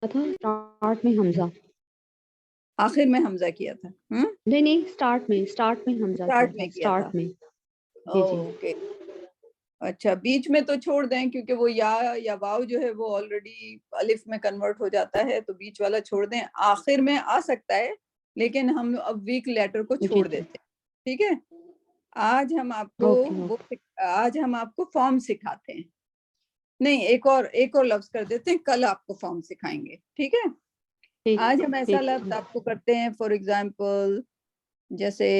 تھا اسٹارٹ میں حمزہ، آخر میں حمزہ کیا تھا؟ نہیں اسٹارٹ میں حمزہ کیا اسٹارٹ تھا، میں کیا تھا؟ اسٹارٹ میں جی جی اوکے اچھا، بیچ میں تو چھوڑ دیں کیونکہ وہ یا واو جو ہے وہ آلریڈی الف میں کنورٹ ہو جاتا ہے، تو بیچ والا چھوڑ دیں، آخر میں آ سکتا ہے لیکن ہم اب ویک لیٹر کو جی چھوڑ جی دیتے ہیں، ٹھیک ہے؟ آج ہم آپ کو اوکے آج ہم آپ کو فارم سکھاتے ہیں، نہیں ایک اور لفظ کر دیتے ہیں، کل آپ کو فارم سکھائیں گے، ٹھیک ہے؟ ٹھیک آج ہم ایسا ٹھیک لفظ آپ کو کرتے ہیں، فار ایگزامپل جیسے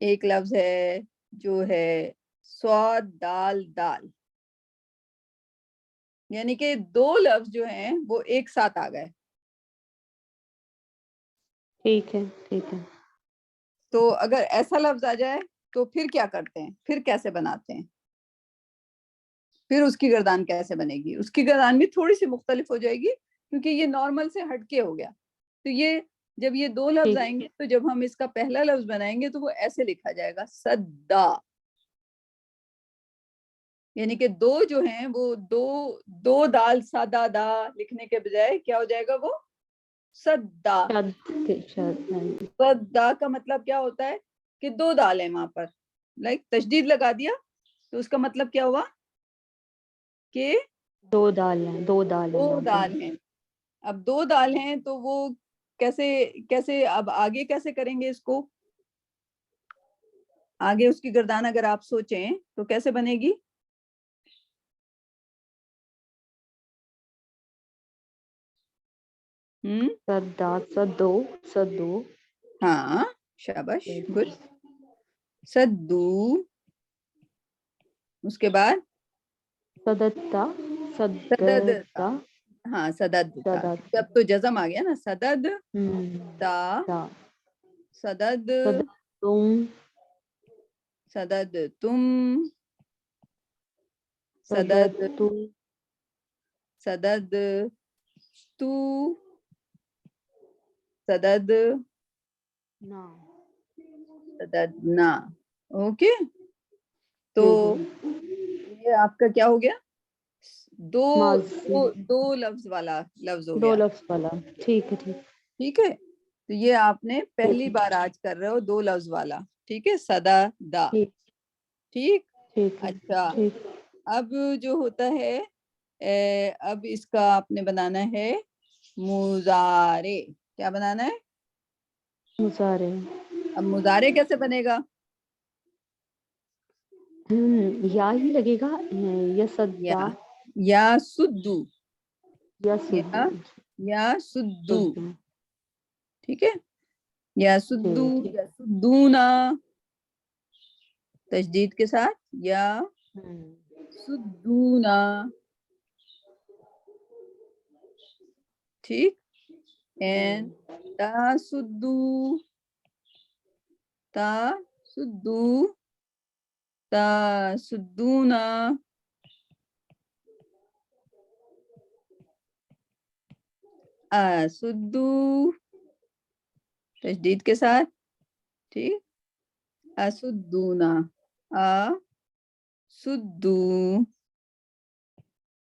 ایک لفظ ہے جو ہے صاد دال دال، یعنی کہ دو لفظ جو ہیں وہ ایک ساتھ آ گئے، ٹھیک ہے ٹھیک ہے تو اگر ایسا لفظ آ جائے تو پھر کیا کرتے ہیں، پھر کیسے بناتے ہیں، پھر اس کی گردان کیسے بنے گی؟ اس کی گردان بھی تھوڑی سی مختلف ہو جائے گی کیونکہ یہ نارمل سے ہٹ کے ہو گیا، تو یہ جب یہ دو لفظ ٹھیک آئیں گے تو جب ہم اس کا پہلا لفظ بنائیں گے تو وہ ایسے لکھا جائے گا سدا، یعنی کہ دو جو ہیں وہ دو دال سادہ دا لکھنے کے بجائے کیا ہو جائے گا، وہ سدا۔ سدا کا مطلب کیا ہوتا ہے کہ دو دال ہیں وہاں پر، لائک تشدید لگا دیا تو اس کا مطلب کیا ہوا کہ دو دال ہیں دو دال ہیں۔ اب دو دال ہیں تو وہ کیسے اب آگے کیسے کریں گے اس کو، آگے اس کی گردان اگر آپ سوچیں تو کیسے بنے گی؟ سدا سدو سدو ہاں شاباش گڈ، سدو، اس کے بعد سدتا سددتا، سدتا ہاں سددتا، سدتا اب تو جزم آ گیا نا، سدد تا، تا سدد، تم سدد تم، سدد سدت سدد تو، سدد نا سدد نا، اوکے، تو جی جی یہ آپ کا کیا ہو گیا، دو ماضی دو لفظ والا لفظ ہو دو گیا، لفظ والا، ٹھیک ہے ٹھیک ٹھیک ہے؟ تو یہ آپ نے ٹھیک پہلی بار آج کر رہے ہو دو لفظ والا، ٹھیک ہے، سدا دا، ٹھیک ٹھیک، ٹھیک ہے اچھا ٹھیک اب جو ہوتا ہے اب اس کا آپ نے بنانا ہے مضارع، کیا بنانا ہے؟ مضارع اب مضارع کیسے بنے گا؟ یا ہی لگے گا، یسدا یا سدو، یسدو یا سدو، سدو ٹھیک ہے، یا سدو ٹھیک یا سدونا، تشدید کے ساتھ، یا سدونا، ٹھیک، اینڈ تاسدو، تاسدو، تاسدونا، اسدو، تشدید کے ساتھ، ٹھیک، اسدونا، اسدو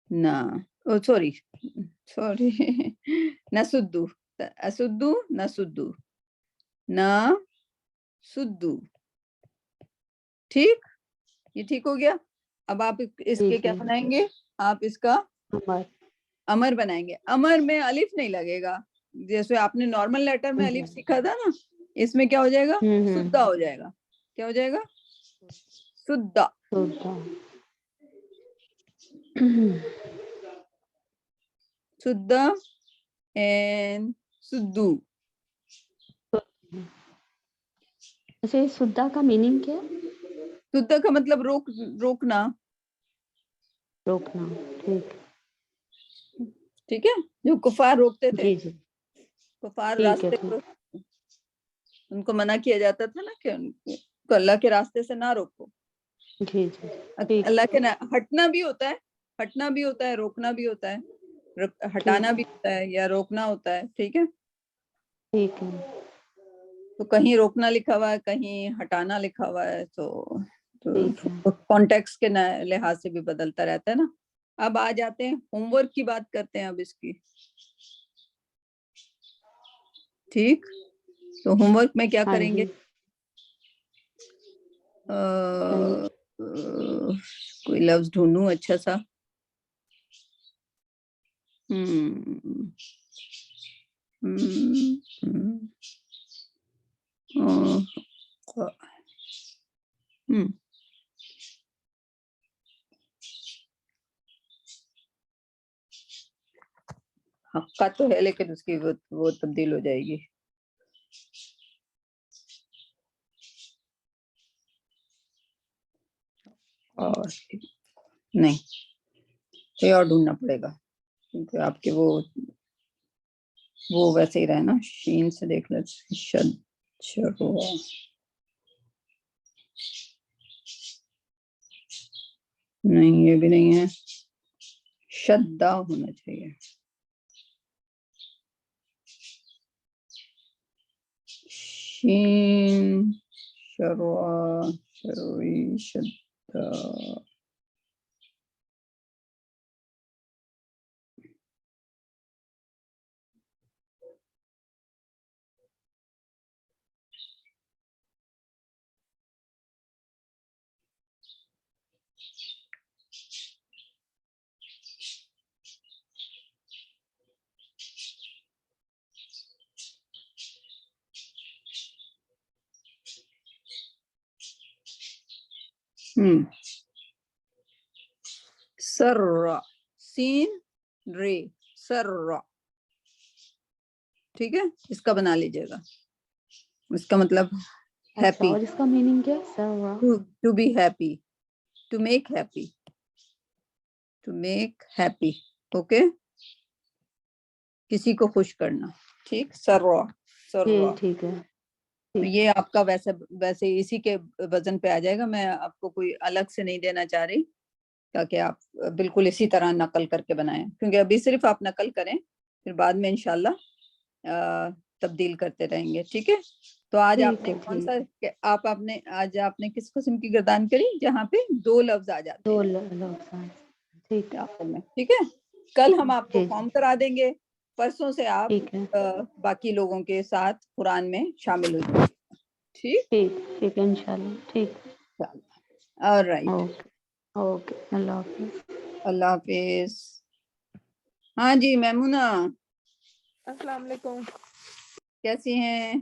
نا، سوری نسدو، اسدو نسدو، نا سدو، ٹھیک، یہ ٹھیک ہو گیا۔ اب آپ اس جی کے کیا جی بنائیں گے، آپ اس کا امر بنائیں گے، امر میں الف نہیں لگے گا، جیسے آپ نے نارمل لیٹر میں الف سیکھا تھا نا، اس میں کیا ہو جائے گا، سدہ ہو جائے گا، کیا ہو جائے گا، سدہ، سدہ اینڈ سدو۔ اچھا یہ سدہ کا میننگ کیا ہے؟ سدہ کا مطلب روکنا، روکنا، ٹھیک ٹھیک ہے، جو کفار روکتے تھے، جی جی کفار ٹھیک ہے راستے ٹھیک کو ان کو منع کیا جاتا تھا نا کہ ان کو اللہ کے راستے سے نہ روکو، جی جی ٹھیک اللہ کے ہٹنا بھی ہوتا ہے، ہٹنا بھی ہوتا ہے، روکنا بھی ہوتا ہے، ہٹانا ٹھیک بھی ہوتا ہے یا روکنا ہوتا ہے، ٹھیک ہے، ٹھیک ہے تو کہیں روکنا لکھا ہوا ہے، کہیں ہٹانا لکھا ہوا ہے، تو ٹھیک ہے کانٹیکس کے لحاظ سے بھی بدلتا رہتا ہے نا، اب آ جاتے ہیں ہوم ورک کی بات کرتے ہیں اب اس کی. ٹھیک, تو ہوم ورک میں کیا ہاں کریں گے؟ جی. کوئی لفظ ڈھونڈوں اچھا سا. حقہ تو ہے لیکن اس کی وہ تبدیل ہو جائے گی. اور نہیں, یہ اور ڈھونڈنا پڑے گا کیونکہ آپ کے وہ ویسے ہی رہے نا. شین سے دیکھ لیتے. شروع نہیں, یہ بھی نہیں ہے. شدہ ہونا چاہیے. شین شروعی شدہ. سر سین رے سر. ٹھیک ہے, اس کا بنا لیجیے گا. اس کا مطلب اچھا, ہیپی, اور اس کا میننگ کیا ہے؟ Sir to be happy, to make happy, to make happy. Okay, کسی کو خوش کرنا. ٹھیک, سروا سروا. ٹھیک ہے. یہ آپ کا ویسے اسی کے وزن پہ آ جائے گا. میں آپ کو کوئی الگ سے نہیں دینا چاہ رہی تاکہ آپ بالکل اسی طرح نقل کر کے بنائیں, کیونکہ ابھی صرف آپ نقل کریں, پھر بعد میں انشاءاللہ تبدیل کرتے رہیں گے. ٹھیک ہے, تو آج آپ نے کون سا آج آپ نے کس قسم کی گردان کری جہاں پہ 2 لفظ آ جاتے 2 ہیں لفظ. ٹھیک ہے. آخر میں. ٹھیک ہے, کل ہم آپ کو جی فارم کرا دیں گے. پرسوں سے آپ ٹھیک ہے. باقی لوگوں کے ساتھ قرآن میں شامل ہو جائیں. ٹھیک, ٹھیک ہے انشاءاللہ. ٹھیک. آلرائٹ. اوکے, اللہ حافظ. اللہ حافظ. ہاں جی میمونہ, السلام علیکم. کیسی ہیں؟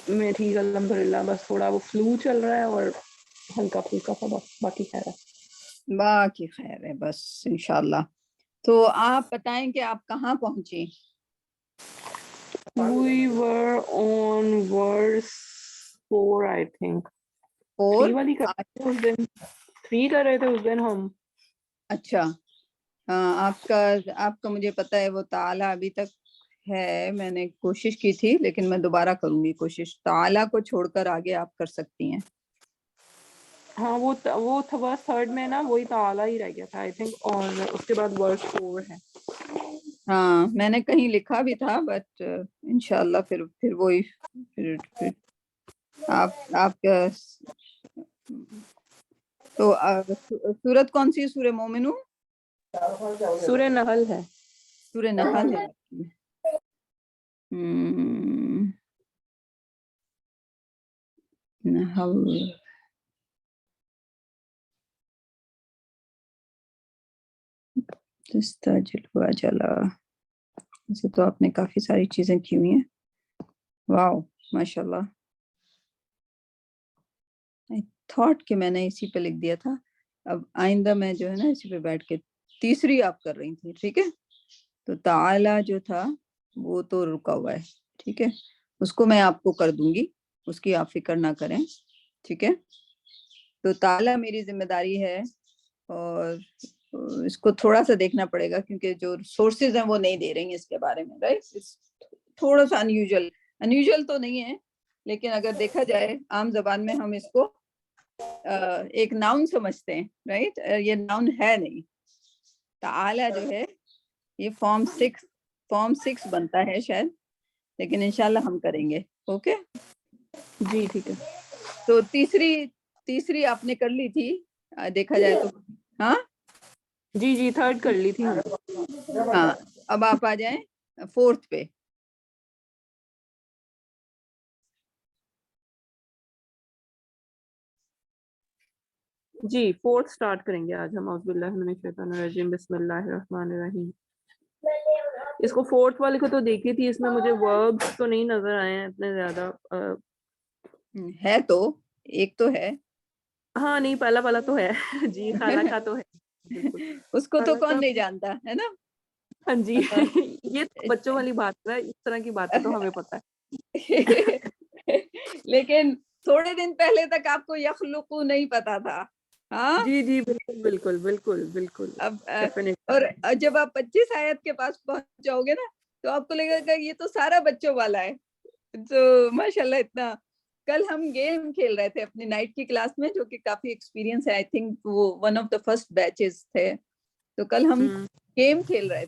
میں ٹھیک الحمدللہ. بس تھوڑا وہ فلو چل رہا ہے اور ہلکا پھلکا سا, باقی خیر ہے. باقی خیر ہے بس انشاءاللہ. تو آپ بتائیں کہ آپ کہاں پہنچی؟ We were on verse 4 I think. 4. 3 والی کر رہے تھے اس دن. 3 کر رہے تھے اس دن ہم. اچھا, آپ کا مجھے پتا ہے وہ تعالی ابھی تک ہے. میں نے کوشش کی تھی لیکن میں دوبارہ کروں گی کوشش. تعالی کو چھوڑ کر آگے آپ کر سکتی ہیں. ہاں وہ تھا verse 3 میں نا, وہی تعالی ہی رہ گیا تھا I think, اور اس کے بعد verse 4 ہے. ہاں میں نے کہیں لکھا بھی تھا بٹ انشاءاللہ پھر وہی پھر آپ کا. تو سورت کون سی؟ سورہ مومنون, سورہ نحل ہے. سورہ نحل ہے. نحل تستعجل واجلا. ویسے تو آپ نے کافی ساری چیزیں کی ہوئی ہیں. واو ماشاءاللہ. I thought کہ میں نے اسی پہ لکھ دیا تھا. اب آئندہ میں جو ہے نا اسی پہ بیٹھ کے تیسری آپ کر رہی تھی. ٹھیک ہے, تو تعالی جو تھا وہ تو رکا ہوا ہے. ٹھیک ہے, اس کو میں آپ کو کر دوں گی, اس کی آپ فکر نہ کریں. ٹھیک ہے, تو تعالی میری ذمہ داری ہے اور اس کو تھوڑا سا دیکھنا پڑے گا کیونکہ جو سورسز ہیں وہ نہیں دے رہی ہیں اس کے بارے میں. رائٹ, تھوڑا سا انیوژل تو نہیں ہے لیکن اگر دیکھا جائے عام زبان میں ہم اس کو ایک ناؤن سمجھتے ہیں. رائٹ, یہ ناؤن ہے نہیں. تعالی جو ہے یہ فارم 6 بنتا ہے شاید, لیکن انشاءاللہ ہم کریں گے. اوکے جی ٹھیک ہے. تو تیسری آپ نے کر لی تھی دیکھا جائے تو. ہاں جی جی تھرڈ کر لی تھی ہم. ہاں اب آپ آ جائیں فورتھ پہ. جی فورتھ سٹارٹ کریں گے آج ہم. اعوذ باللہ من الشیطان الرجیم بسم اللہ الرحمن الرحیم. اس کو فورتھ والے کو تو دیکھی تھی, اس میں مجھے وربس تو نہیں نظر آئے ہیں اتنے زیادہ. ہے تو ایک تو ہے. ہاں نہیں پہلا تو ہے. جی خالہ کا تو ہے بالکل. اس کو تو خالہ کون کا نہیں جانتا ہے نا. ہاں جی یہ تو بچوں والی بات ہے, اس طرح کی باتیں تو ہمیں پتہ ہے. لیکن تھوڑے دن پہلے تک آپ کو یخلقو نہیں پتا تھا. ہاں جی جی بالکل بالکل بالکل بالکل اب ڈیفینیٹلی. اور جب آپ 25 آیت کے پاس پہنچ جاؤ گے نا تو آپ کو لگے گا یہ تو سارا بچوں والا ہے. تو ماشاءاللہ اتنا. کل ہم گیم کھیل رہے تھے اپنی نائٹ کی کلاس میں, جو کہ کافی ایکسپیرینس ہے, آئی تھنک وہ one of the first batches تھے. تو کل ہم گیم کھیل رہے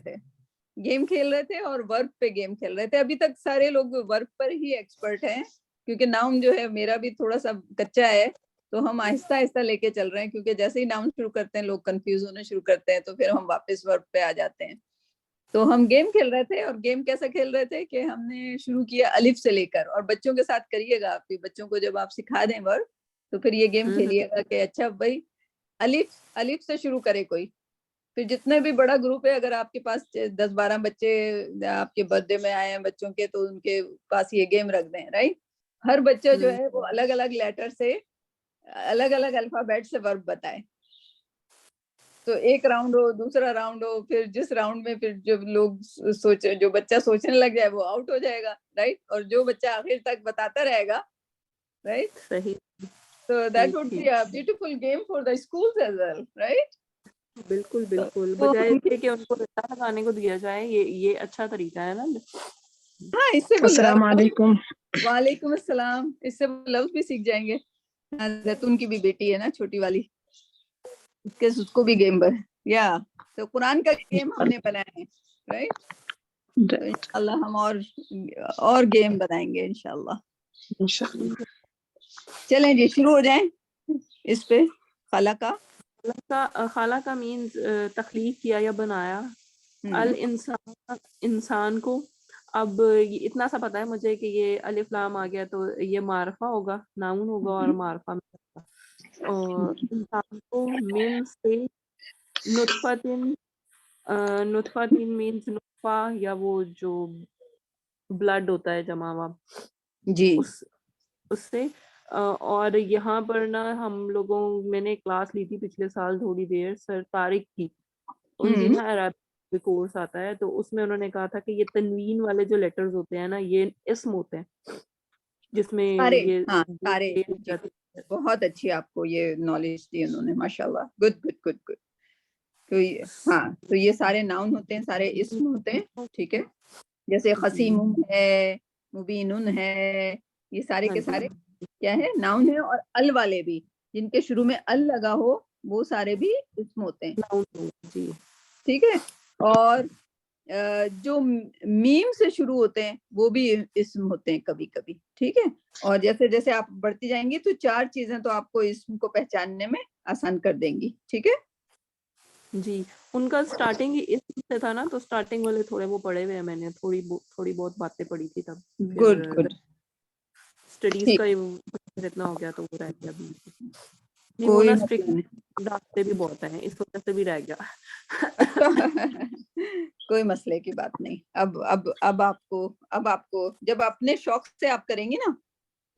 تھے اور ورب پہ گیم کھیل رہے تھے. ابھی تک سارے لوگ ورب پر ہی ایکسپرٹ ہیں, کیونکہ ناؤن جو ہے میرا بھی تھوڑا سا کچا ہے, تو ہم آہستہ آہستہ لے کے چل رہے ہیں, کیونکہ جیسے ہی ناؤن شروع کرتے ہیں لوگ کنفیوز ہونے شروع کرتے ہیں, تو پھر ہم واپس ورب پہ آ جاتے ہیں. تو ہم گیم کھیل رہے تھے, اور گیم کیسا کھیل رہے تھے کہ ہم نے شروع کیا الف سے لے کر, اور بچوں کے ساتھ کریے گا, آپ کے بچوں کو جب آپ سکھا دیں ورب تو پھر یہ گیم کھیلیے گا کہ اچھا بھائی الف سے شروع کرے کوئی. پھر جتنے بھی بڑا گروپ ہے, اگر آپ کے پاس 10-12 بچے آپ کے برتھ ڈے میں آئے ہیں بچوں کے, تو ان کے پاس یہ گیم رکھ دیں, رائٹ. ہر بچہ جو ہے وہ الگ الگ لیٹر سے الگ الگ الفابیٹ سے ورب بتائے. تو ایک راؤنڈ ہو, دوسرا راؤنڈ ہو, پھر جس راؤنڈ میں پھر جو لوگ سوچے, جو بچہ سوچنے لگ جائے وہ آؤٹ ہو جائے گا, رائٹ. اور جو بچہ آخر تک بتاتا رہے گا, رائٹ. صحیح. So that would be a beautiful game for the schools as well, right? بالکل بالکل, تو بجائے اس کے کہ ان کو رٹا لگانے کو دیا جائے, یہ اچھا طریقہ ہے نا. ہاں اس سے وہ السلام علیکم. وعلیکم السلام. اس سے وہ لفظ بھی سیکھ جائیں گے. زیتون کی بھی بیٹی ہے نا چھوٹی والی, اس کو بھی گیم یا تو قرآن کا گیم ہم نے بنایا ہے, رائٹ. تو انشاءاللہ ہم اور گیم بنائیں گے انشاءاللہ. چلیں جی شروع ہو جائیں اس پہ. خالہ کا مینز تخلیق کیا یا بنایا. انسان کو. اب اتنا سا پتا ہے مجھے کہ یہ الف لام آ گیا تو یہ معرفہ ہوگا, ناؤن ہوگا, اور معرفہ میں اور انسان کو من سے نطفہ مینز نطفہ, یا وہ جو بلڈ ہوتا ہے جمع ہوا جی اس سے. اور یہاں پر نا ہم لوگوں, میں نے کلاس لی تھی پچھلے سال تھوڑی دیر, سر طارق کی, ان کی نا عربی کورس آتا ہے, تو اس میں انہوں نے کہا تھا کہ یہ تنوین والے جو لیٹرز ہوتے ہیں نا یہ اسم ہوتے ہیں, جس میں یہ سارے بہت اچھی آپ کو یہ نالج دی انہوں نے, ماشاءاللہ. Good good good good. تو یہ سارے ناؤن ہوتے ہیں, سارے اسم ہوتے ہیں, ٹھیک ہے. جیسے خسیم ہے, مبین ہے, یہ سارے کے سارے کیا ہے, ناؤن ہے. اور ال والے بھی, جن کے شروع میں ال لگا ہو, وہ سارے بھی اسم ہوتے ہیں, ٹھیک ہے. اور جو میم سے شروع ہوتے ہیں وہ بھی اسم ہوتے ہیں کبھی کبھی, ٹھیک ہے. اور جیسے جیسے آپ بڑھتی جائیں گی تو 4 چیزیں تو آپ کو اسم کو پہچاننے میں آسان کر دیں گی, ٹھیک ہے. جی ان کا سٹارٹنگ ہی اسم سے تھا نا, تو سٹارٹنگ والے تھوڑے وہ پڑھے ہوئے ہیں, میں نے تھوڑی بہت باتیں پڑھی تھی تب. Good good. اسٹڈیز کا اتنا ہو گیا تو وہ رہ گیا. نہیں وہ کوئی نا مسئلہ نہیں. راستے بھی بہت ہیں, اس وجہ سے بھی رہ گیا. کوئی مسئلے کی بات نہیں. اب آپ کو جب اپنے شوق سے آپ کریں گی نا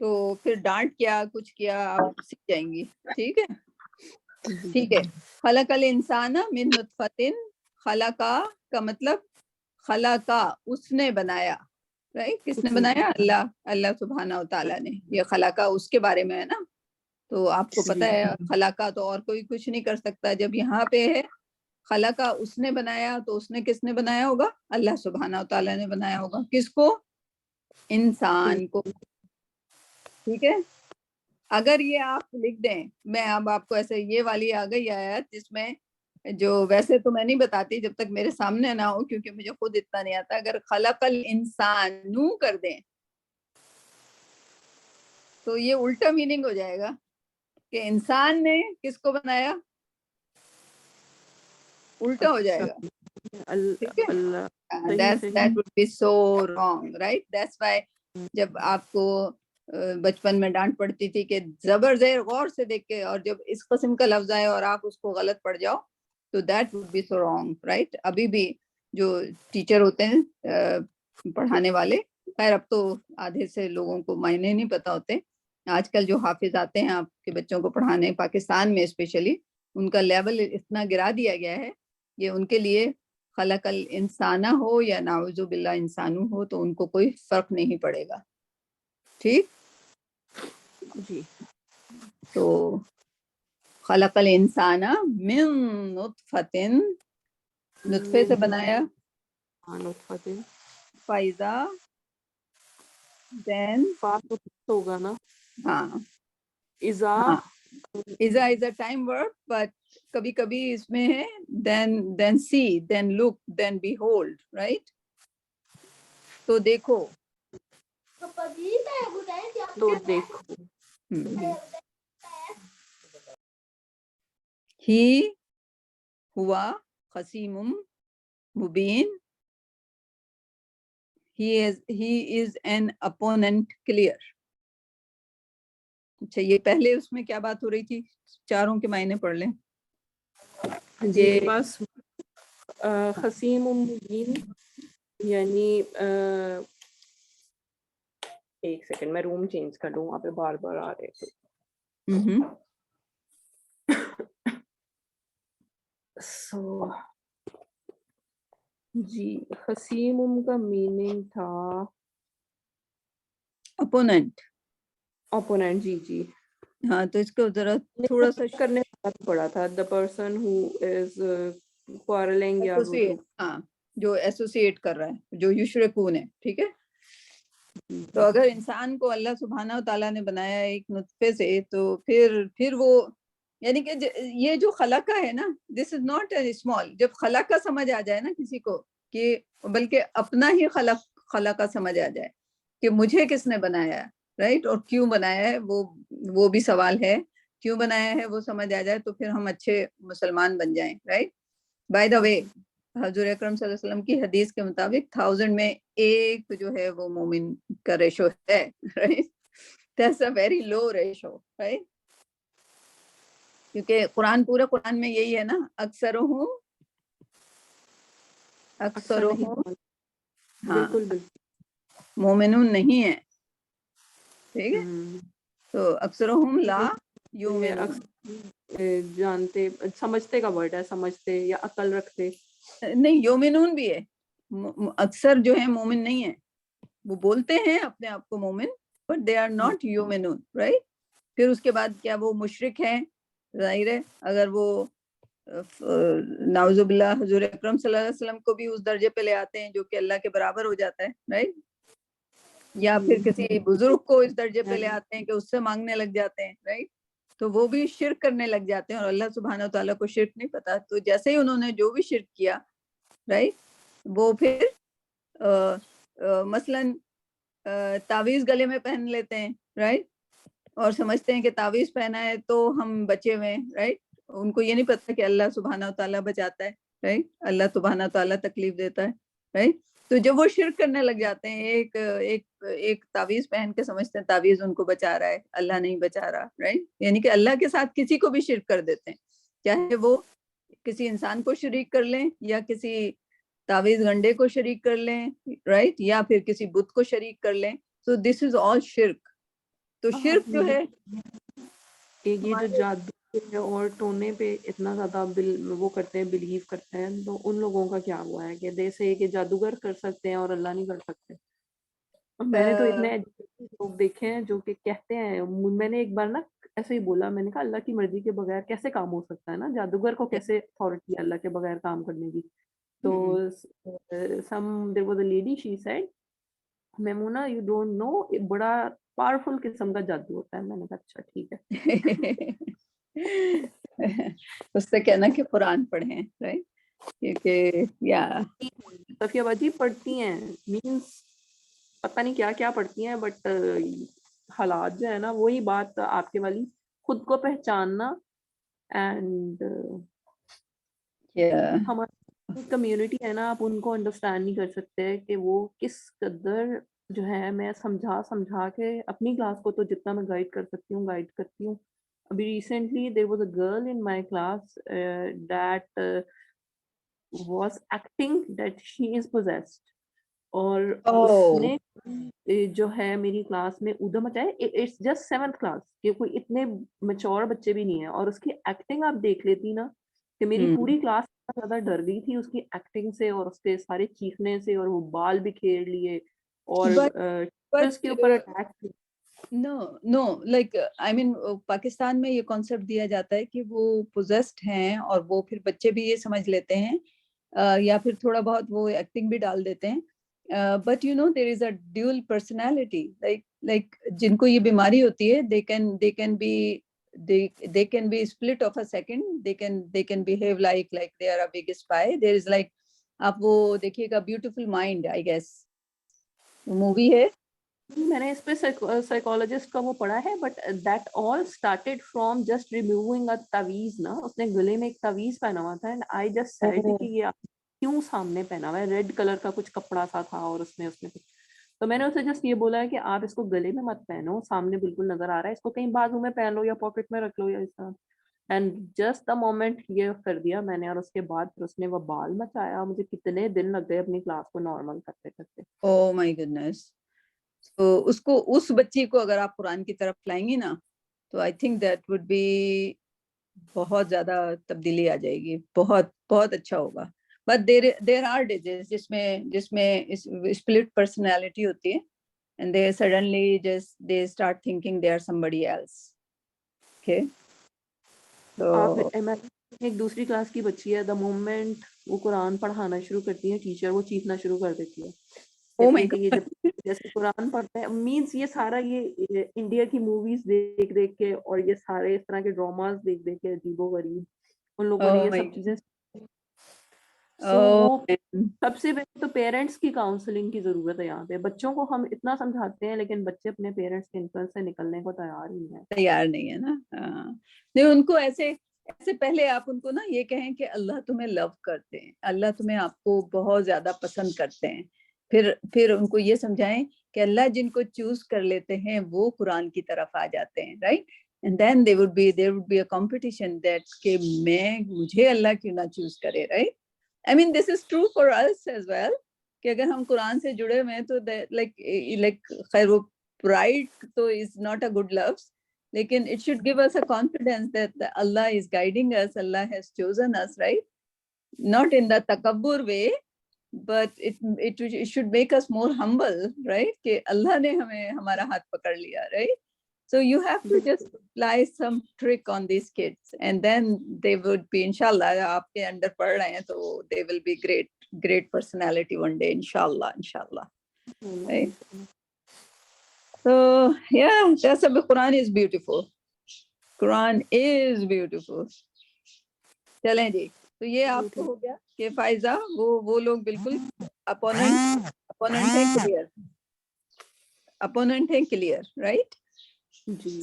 تو پھر ڈانٹ کیا کچھ کیا آپ سیکھ جائیں گی, ٹھیک ہے. ٹھیک ہے. خلق الانسان من نطفۃ, خلقا کا مطلب خلقا, اس نے بنایا, رائٹ. کس نے بنایا؟ اللہ سبحانہ و تعالیٰ نے. یہ خلقا اس کے بارے میں ہے نا, تو آپ کو پتہ ہے خلقا تو اور کوئی کچھ نہیں کر سکتا. جب یہاں پہ ہے خلقا اس نے بنایا, تو اس نے کس نے بنایا ہوگا؟ اللہ سبحانہ و تعالیٰ نے بنایا ہوگا. کس کو؟ انسان کو, ٹھیک ہے. اگر یہ آپ لکھ دیں, میں اب آپ کو ایسے یہ والی آ گئی آیت جس میں, جو ویسے تو میں نہیں بتاتی جب تک میرے سامنے نہ ہو, کیونکہ مجھے خود اتنا نہیں آتا. اگر خلق الانسان کر دیں تو یہ الٹا میننگ ہو جائے گا کہ انسان نے کس کو بنایا؟ الٹا ہو جائے اچھا گا. ٹھیک ہے, اللہ صحیح that صحیح would be so wrong, right? That's why جب آپ کو بچپن میں ڈانٹ پڑتی تھی کہ زبر زیر غور سے دیکھ کے, اور جب اس قسم کا لفظ آئے اور آپ اس کو غلط پڑھ جاؤ تو that would be so wrong, right? ابھی بھی جو ٹیچر ہوتے ہیں پڑھانے والے, خیر اب تو آدھے سے لوگوں کو معنی نہیں پتا ہوتے, آج کل جو حافظ آتے ہیں آپ کے بچوں کو پڑھانے پاکستان میں اسپیشلی, ان کا لیول اتنا گرا دیا گیا ہے کہ ان کے لیے خلق الانسانہ ہو یا نعوذ باللہ انسانو ہو تو ان کو کوئی فرق نہیں پڑے گا. ٹھیک, جی. تو خلق الانسان من نطفۃ, نطفے سے بنایا, نطفۃ فائزہ دین فاس ہوگا نا, ہاں اذا ہاں, اذا از اے ٹائم ورب بٹ کبھی کبھی اس میں ہے then see, then look, then behold, right? تو دیکھو, تو دیکھو. ہی ہوا خصیم مبین, he is an opponent clear. اچھا, یہ پہلے اس میں کیا بات ہو رہی تھی, چاروں کے معنی پڑھ لیں. جی بس خصیم مبین یعنی ایک سیکنڈ میں روم چینج کر لوں, وہاں پہ بار بار آ رہے تھے. سو جی خصیم کا میننگ تھا اپوننٹ. اپوننٹ. جی جی ہاں, تو اس کو ذرا تھوڑا سا کرنے پڑا تھا, the person who is quarreling یا ہاں جو ایسوسیٹ کر رہا ہے, جو یشرکون ہے. ٹھیک ہے, تو اگر انسان کو اللہ سبحانہ و تعالیٰ نے بنایا ایک نطفے سے, تو پھر وہ یعنی کہ یہ جو خلقہ ہے نا, دس از ناٹ اے اسمال. جب خلقہ سمجھ آ جائے نا کسی کو, کہ بلکہ اپنا ہی خلقہ سمجھ آ جائے کہ مجھے کس نے بنایا, رائٹ, اور کیوں بنایا ہے, وہ بھی سوال ہے. کیوں بنایا ہے وہ سمجھ آ جائے تو پھر ہم اچھے مسلمان بن جائیں, رائٹ. بائی دا وے, حضور اکرم صلی اللہ علیہ وسلم کی حدیث کے مطابق 1000 میں ایک جو ہے وہ مومن کا ریشو ہے, right? That's a very low ratio, right? کیونکہ پورا قرآن میں یہی ہے نا, اکثرہم ہاں مومنون نہیں ہے. ٹھیک ہے, تو اکثرہم لا یومنون, جانتے سمجھتے کا ورڈ ہے, سمجھتے یا عقل رکھتے. نہیں, یومنون بھی ہے. اکثر جو ہے مومن نہیں ہے, وہ بولتے ہیں اپنے آپ کو مومن, بٹ دے آر ناٹ یومنون, رائٹ. پھر اس کے بعد کیا وہ مشرک ہیں, ظاہر ہے. اگر وہ نعوذ باللہ حضور اکرم صلی اللہ علیہ وسلم کو بھی اس درجے پہ لے آتے ہیں جو کہ اللہ کے برابر ہو جاتا ہے, رائٹ. یا پھر کسی بزرگ کو اس درجے پہ لے آتے ہیں کہ اس سے مانگنے لگ جاتے ہیں, رائٹ. تو وہ بھی شرک کرنے لگ جاتے ہیں, اور اللہ سبحانہ و تعالیٰ کو شرک نہیں پتا. تو جیسے ہی انہوں نے جو بھی شرک کیا, رائٹ, وہ پھر مثلاً تعویذ گلے میں پہن لیتے ہیں, رائٹ, اور سمجھتے ہیں کہ تعویذ پہنا ہے تو ہم بچے ہوئے ہیں, رائٹ. ان کو یہ نہیں پتا کہ اللہ سبحانہ و تعالیٰ بچاتا ہے, رائٹ, اللہ سبحانہ و تعالیٰ تکلیف دیتا ہے, رائٹ. تو جب وہ شرک کرنے لگ جاتے ہیں, ایک تعویذ پہن کے سمجھتے ہیں تعویذ ان کو بچا رہا ہے, اللہ نہیں بچا رہا, رائٹ. یعنی کہ اللہ کے ساتھ کسی کو بھی شرک کر دیتے ہیں, چاہے وہ کسی انسان کو شریک کر لیں, یا کسی تعویذ گنڈے کو شریک کر لیں, رائٹ, یا پھر کسی بت کو شریک کر لیں. تو دس از آل شرک. تو شرک جو ہے یہ جو جادو اور ٹونے پہ اتنا زیادہ وہ کرتے ہیں, بلیو کرتے ہیں, تو ان لوگوں کا کیا ہوا ہے کہ جیسے کہ جادوگر کر سکتے ہیں اور اللہ نہیں کر سکتے. میں نے تو اتنے لوگ دیکھے ہیں جو کہ کہتے ہیں, میں نے ایک بار نا ایسے ہی بولا, میں نے کہا اللہ کی مرضی کے بغیر کیسے کام ہو سکتا ہے نا, جادوگر کو کیسے اتھارٹی ہے اللہ کے بغیر کام کرنے کی. تو there was a lady, she said, Maimoona you don't know, بڑا پاورفل قسم کا جادو ہوتا ہے. میں نے کہا اچھا ٹھیک ہے. اس سے کہنا کہ قرآن پڑھیں, رائٹ, کیونکہ یا صفیہ باجی پڑھتی ہیں, مینس پتہ نہیں کیا کیا پڑھتی ہیں, بٹ حالات جو ہے نا, وہی بات آپ کے والی, خود کو پہچاننا اینڈ ہماری کمیونٹی ہے نا, آپ ان کو انڈرسٹینڈ نہیں کر سکتے کہ وہ کس قدر جو ہے, میں سمجھا کے اپنی کلاس کو تو جتنا میں گائڈ کر سکتی ہوں گائڈ کرتی ہوں. ابھی recently there was a girl in my class that was acting that she is possessed, اور اس نے جو ہے میری کلاس میں ادھم مچائے. اٹس جسٹ 7th کلاس, کہ کوئی اتنے میچور بچے بھی نہیں ہیں, اور اس کی ایکٹنگ آپ دیکھ لیتی نا کہ میری پوری کلاس زیادہ ڈر گئی تھی اس کی ایکٹنگ سے اور اس کے سارے چیخنے سے, اور وہ بال بھی کھیڑ لیے اور اس کے اوپر اٹیک. نو لائک آئی مین پاکستان میں یہ کانسیپٹ دیا جاتا ہے کہ وہ پوزیسڈ ہیں, اور وہ پھر بچے بھی یہ سمجھ لیتے ہیں, یا پھر تھوڑا بہت وہ ایکٹنگ بھی ڈال دیتے ہیں. But you know there is a devil personality, like جن کو یہ بیماری ہوتی ہے they can be split of a second, they can behave like they are a big spy. There is like, آپ وہ دیکھیے گا beautiful mind, I guess movie ہے, میں نے اس پہ سائیکولوجسٹ کا وہ پڑھا ہے, but that all started from just removing a تعویذ نا. اس نے گلے میں ایک تعویذ پہنا ہوا تھا, اینڈ آئی جسٹ سیڈ کہ یہ کیوں سامنے پہنا ہوا ہے, ریڈ کلر کا کچھ کپڑا سا تھا اور اس میں کچھ, تو میں نے اسے جسٹ یہ بولا ہے کہ آپ اس کو گلے میں مت پہنو, سامنے بالکل نظر آ رہا ہے, اس کو کہیں بازو میں پہن لو یا پاکٹ میں رکھ لو یا اس طرح. اینڈ جسٹ دا مومنٹ یہ کر دیا میں نے, اور اس کے بعد پھر اس نے وہ بال مچایا. مجھے کتنے دن لگ گئے اپنی کلاس کو نارمل کرتے کرتے. او مائی گڈنس. تو اس بچی کو اگر آپ قرآن کی طرف لائیں گی نا, تو I think that would be بہت زیادہ تبدیلی آ جائے گی, بہت بہت اچھا ہوگا. بٹ دیر آر ڈیزیز جس میں اسپلٹ پرسنالٹی ہوتی ہے, and they suddenly just they start thinking they are somebody else. Okay, آپ so ایک دوسری کلاس کی بچی ہے, دا مومنٹ وہ قرآن پڑھانا شروع کرتی ہے ٹیچر, وہ چیخنا شروع کر دیتی ہے. oh کہتی my ہے کہ یہ god, جب جیسے قرآن پڑھتے ہیں, مینس یہ سارا یہ انڈیا کی موویز دیکھ دیکھ کے اور یہ سارے اس طرح کے ڈراماز دیکھ دیکھ کے عجیب و غریب ان لوگوں نے oh یہ my سب چیزیں. سو oh وہ man. سب سے پہلے تو پیرنٹس کی کاؤنسلنگ کی ضرورت ہے یہاں پہ. بچوں کو ہم اتنا سمجھاتے ہیں لیکن بچے اپنے پیرنٹس کے انفلوئنس سے نکلنے کو تیار ہی نہیں ہے. تیار نہیں ہے نا. نہیں, ان کو ایسے پہلے آپ ان کو نا یہ کہیں کہ اللہ تمہیں لو کرتے ہیں, اللہ تمہیں آپ کو بہت زیادہ پسند کرتے ہیں. پھر ان کو یہ سمجھائیں کہ اللہ جن کو چوز کر لیتے ہیں وہ قرآن کی طرف آ جاتے ہیں, right. And then there would be a competition that کہ مجھے اللہ کیوں نہ چوز کرے, right. I mean this is true for us as well, کہ اگر ہم قرآن سے جڑے ہوئے ہیں تو like خیر وہ pride تو is not a good love, لیکن it should give us a confidence that Allah is guiding us, Allah has chosen us, right. Not in the takabbur way, but it should make us more humble, right, کہ اللہ نے ہمارا ہاتھ پکڑ لیا, right. So you have to just apply some trick on these kids, and then they would be, inshallah, آپ کے اندر پڑھ رہے ہیں تو they will be great personality one day, inshallah. Right. So yeah, that's a Quran is beautiful. Quran is beautiful. چلیں جی, تو یہ آپ کو ہو گیا کہ فائزہ وہ لوگ بالکل اپوننٹ ہیں کلیئر, رائٹ.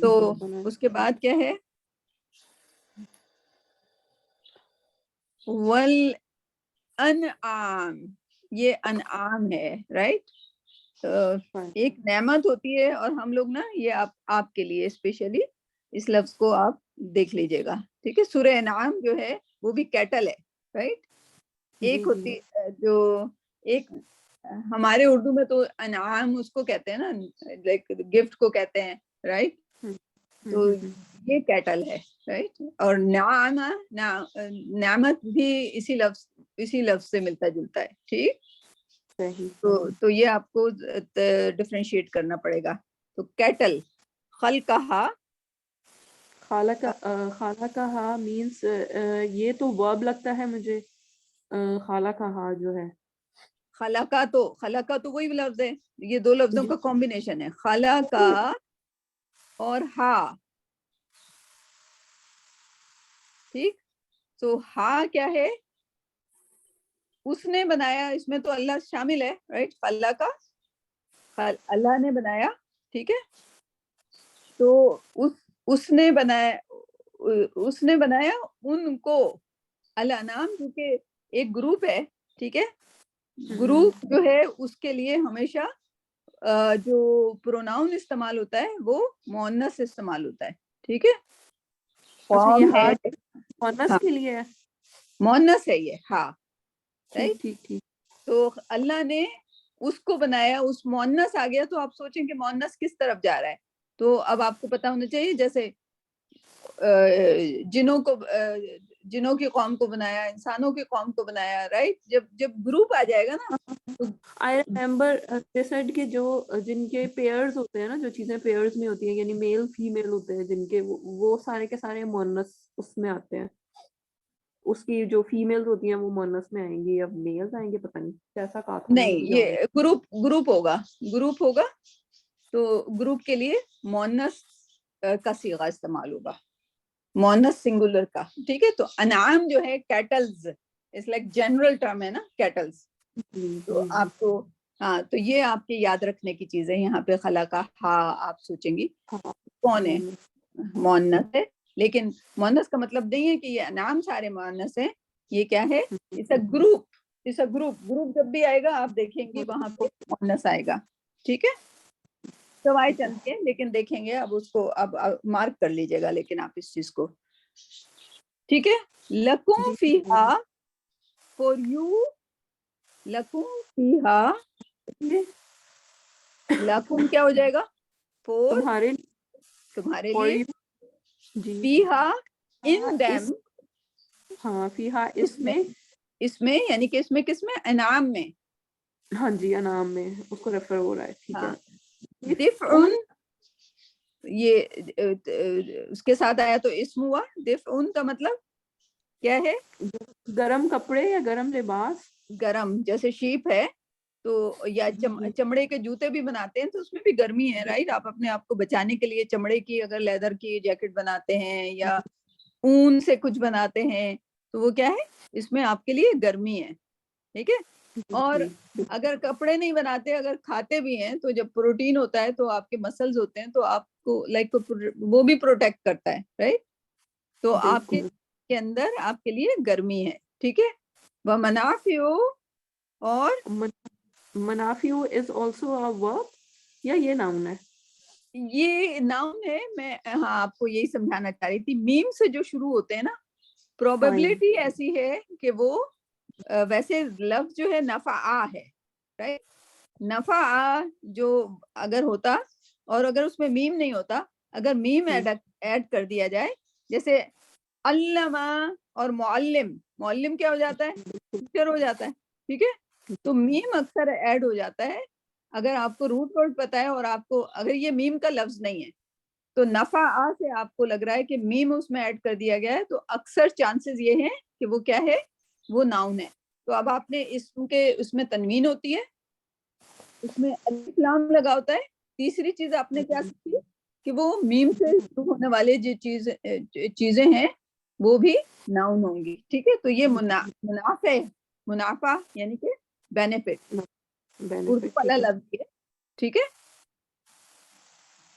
تو اس کے بعد کیا ہے, والانعام, یہ انعام ہے, رائٹ. ایک نعمت ہوتی ہے, اور ہم لوگ نا یہ آپ کے لیے اسپیشلی اس لفظ کو آپ دیکھ لیجئے گا, ٹھیک ہے. سورہ انعام جو ہے وہ بھی کیٹل ہے, رائٹ. ایک ہوتی جو ایک ہمارے اردو میں تو انعام اس کو کہتے ہیں نا, لائک گفٹ کو کہتے ہیں, رائٹ. تو یہ کیٹل ہے, رائٹ. اور نعمت بھی اسی لفظ سے ملتا جلتا ہے, ٹھیک. تو یہ آپ کو ڈفرینشیٹ کرنا پڑے گا. تو کیٹل خالقہا مینس یہ تو ورب لگتا ہے مجھے. خالقہا جو ہے, خلقہ تو وہی لفظ ہے, یہ دو لفظوں کا کمبینیشن ہے, خلقہ اور ہا, ٹھیک. تو ہا کیا ہے, اس نے بنایا, اس میں تو اللہ شامل ہے, رائٹ. خلقہ اللہ نے بنایا, ٹھیک ہے. تو اس نے بنایا ان کو, الانعام کیونکہ ایک گروپ ہے, ٹھیک ہے, گروپ جو ہے اس کے لیے ہمیشہ جو پروناؤن استعمال ہوتا ہے وہ مؤنث استعمال ہوتا ہے, ٹھیک ہے. اچھا یہ قوم ہے, مؤنث ہاں کے لیے ہے. مؤنث ہے یہ, ہاں ٹھیک ٹھیک ٹھیک. تو اللہ نے اس کو بنایا, اس مؤنث آ گیا تو آپ سوچیں کہ مؤنث کس طرف جا رہا ہے. تو اب آپ کو پتا ہونا چاہیے, جیسے جنوں کی قوم کو بنایا, انسانوں کی قوم کو بنایا, رائٹ. جب گروپ آ جائے گا نا تو آئی ریمبر سیٹ کے جو جن کے پیئرز ہوتے ہیں نا, جو چیزیں پیئرز میں ہوتی ہیں یعنی میل فیمیل ہوتے ہیں جن کے, وہ سارے کے سارے مؤنث اس میں آتے ہیں. اس کی جو فیمیل ہوتی ہیں وہ مؤنث میں آئیں گی یا میلز آئیں گے, پتہ نہیں کیسا کہا تھا نہیں, یہ گروپ ہوگا تو گروپ کے لیے مؤنث کا صیغہ استعمال ہوگا, مؤنث سنگولر کا, ٹھیک ہے. تو انعام جو ہے کیٹلز, اس لائک جنرل ٹرم ہے نا کیٹلز. تو آپ کو ہاں, تو یہ آپ کے یاد رکھنے کی چیز ہے. یہاں پہ خلا کا ہاں آپ سوچیں گی کون ہے, مؤنث ہے. لیکن مؤنث کا مطلب نہیں ہے کہ یہ انعام سارے مؤنث ہیں. یہ کیا ہے, اس a group, us a group جب بھی آئے گا آپ دیکھیں گے وہاں پہ مؤنث آئے گا, ٹھیک ہے. سوائے چند کے, لیکن دیکھیں گے اب اس کو, اب مارک کر لیجیے گا لیکن آپ اس چیز کو, ٹھیک ہے. لکم فیہا, فور یو, لکم فیہا, لکم کیا ہو جائے گا, فور تمہارے لیے, فیہا ان دیم, ہاں فیہا اس میں یعنی کہ اس میں کس میں, انعام میں, ہاں جی انعام میں اس کو ریفر ہو رہا ہے, ٹھیک ہے. دفعن, یہ اس کے ساتھ آیا تو اسم ہوا. دفعن کا مطلب کیا ہے, گرم کپڑے یا گرم لباس. گرم, جیسے شیپ ہے تو یا چمڑے کے جوتے بھی بناتے ہیں تو اس میں بھی گرمی ہے, رائٹ. آپ اپنے آپ کو بچانے کے لیے چمڑے کی اگر لیدر کی جیکٹ بناتے ہیں یا اون سے کچھ بناتے ہیں تو وہ کیا ہے, اس میں آپ کے لیے گرمی ہے, ٹھیک ہے. اور اگر کپڑے نہیں بناتے, اگر کھاتے بھی ہیں تو جب پروٹین ہوتا ہے تو آپ کے مسلز ہوتے ہیں تو آپ کو لائک وہ بھی پروٹیکٹ کرتا ہے, رائٹ. تو آپ کے اندر آپ کے لیے گرمی ہے, ٹھیک ہے. ومنافع, اور منافع is also a verb یا یہ ناؤن ہے, یہ ناؤن ہے. میں ہاں آپ کو یہی سمجھانا چاہ رہی تھی, میم سے جو شروع ہوتے ہیں نا, پروبیبلٹی ایسی ہے کہ وہ ویسے لفظ جو ہے نفع ہے, رائٹ. نفع جو اگر ہوتا اور اگر اس میں میم نہیں ہوتا, اگر میم ایڈ کر دیا جائے, جیسے علمہ اور معلم کیا ہو جاتا ہے, ٹیچر ہو جاتا ہے, ٹھیک ہے. تو میم اکثر ایڈ ہو جاتا ہے اگر آپ کو روٹ ورڈ پتا ہے, اور آپ کو اگر یہ میم کا لفظ نہیں ہے تو نفع سے آپ کو لگ رہا ہے کہ میم اس میں ایڈ کر دیا گیا ہے, تو اکثر چانسز یہ ہیں کہ وہ کیا ہے, وہ ناؤن ہے. تو اب آپ نے اس میں تنوین ہوتی ہے, اس میں الف لام لگا ہوتا ہے. تیسری چیز آپ نے کیا کی کہ وہ میم سے شروع ہونے والے جو چیزیں ہیں وہ بھی ناؤن ہوں گی, ٹھیک ہے. تو یہ منافع یعنی کہ بینیفٹ, اردو والا لفظ ہے, ٹھیک ہے,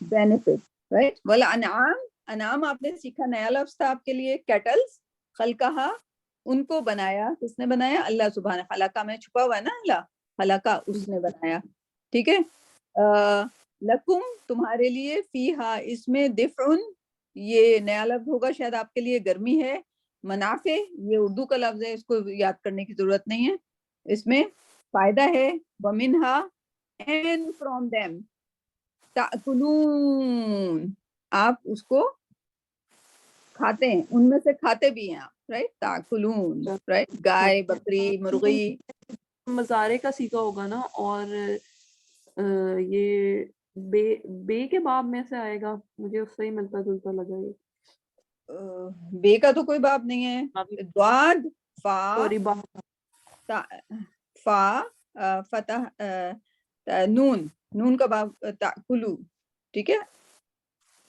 بینیفٹ, رائٹ. والانعام, انعام آپ نے سیکھا, نیا لفظ تھا آپ کے لیے. کیٹلز, خلقہا, ان کو بنایا, کس نے بنایا, اللہ سبحانہ. خلقہ میں چھپا ہوا ہے نا اللہ, خلقہ اس نے بنایا, ٹھیک ہے. لکم تمہارے لیے, فیہا اس میں, دفعن یہ نیا لفظ ہوگا شاید آپ کے لیے, گرمی ہے. منافع یہ اردو کا لفظ ہے, اس کو یاد کرنے کی ضرورت نہیں ہے. اس میں فائدہ ہے. ومنہا, and from them, تأکلون, آپ اس کو کھاتے ہیں, ان میں سے کھاتے بھی ہیں آپ, رائٹ. تأکلون, رائٹ. گائے, بکری, مرغی. مزارے کا سیکھا ہوگا نا, اور یہ بے کے باب میں سے آئے گا, مجھے اس سے ہی ملتا جلتا لگا. یہ بے کا تو کوئی باب نہیں ہے. دواد, فا فتح, نون کا باب, تأکلو, ٹھیک ہے.